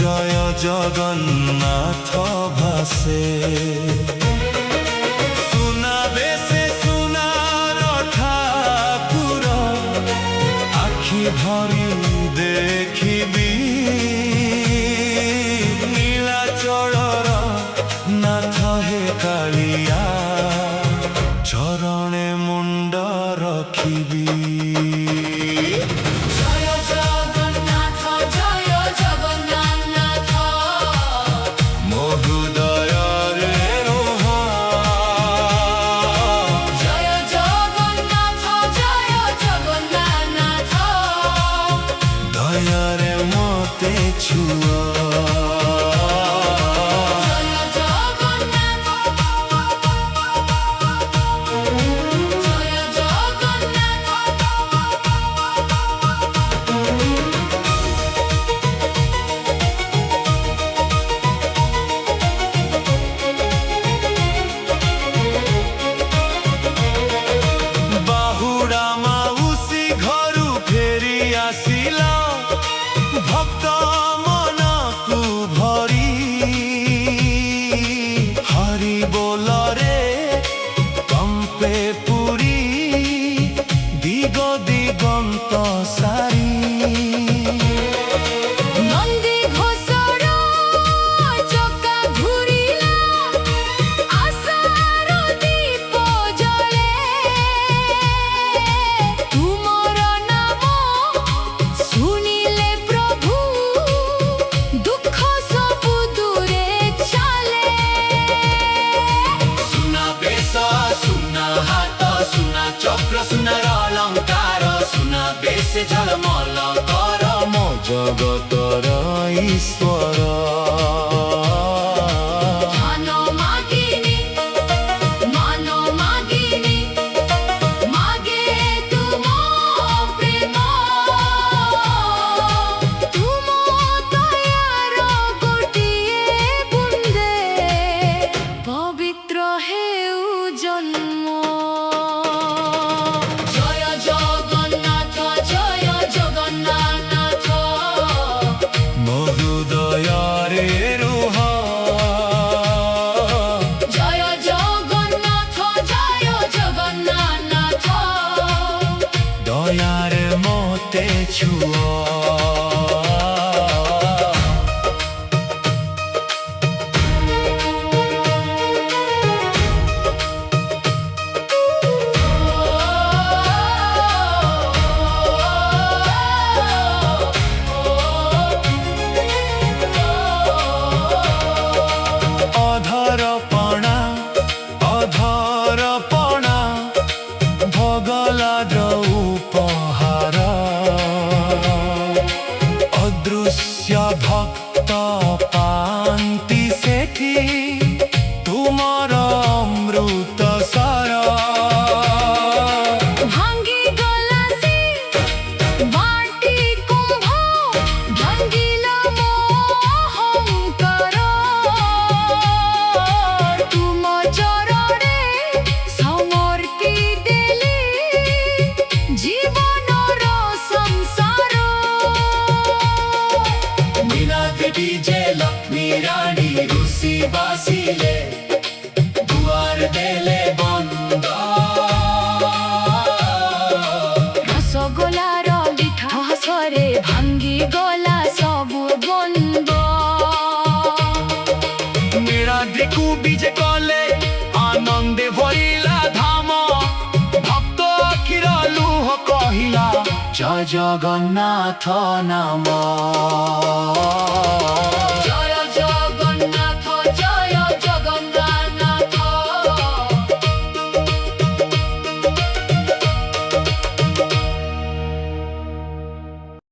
জয় জগন্নাথ ভাসে। সুনা বেশে সুনার ঠাকুর আখি ভরি দেখিবি, নীলাচলর নাথ হে কালিয়া চরণে মুন্ড রখিবি। দয়ারে মতে ছুয়া ভক্ত মনকু ভরি হরি বলরে কম্পে পুরি দিগ দিগন্ত সারি। সুনার অলঙ্কার সুনা বেশে ঝলমল কর মো জগতর ঈশ্বর। পবিত্র হেউ জন্ম দয়ারে রুহ জয় জগন্নাথ জয় জগন্নাথ দয়ার মতে ছুয়া। অধরপণা ভগলাদ্র উপহার অদৃশ্য ভক্ত পান্তি সেঠি তুমর অমৃত সর। ভাঙ্গি গলাসি বাটি কুম্ভ ভাঙ্গিল মোহঙ্কর তুম চরণে সমর্পি দেলি জীবনর সংসার। মীনা দেবী যে লক্ষ্মী রানী রুষি বাসিলে দুয়ার দেলে বন্ধ। রসগোলার মিঠা হাসরে ভাঙ্গি গলা সবু বন্ধ। নীଳାদ্রিକୁ বিজে কলে আনন্দে ভরিলা ধাম, ভক্ত আখির লুহ কহিলা জয় জগন্নাথ নাম।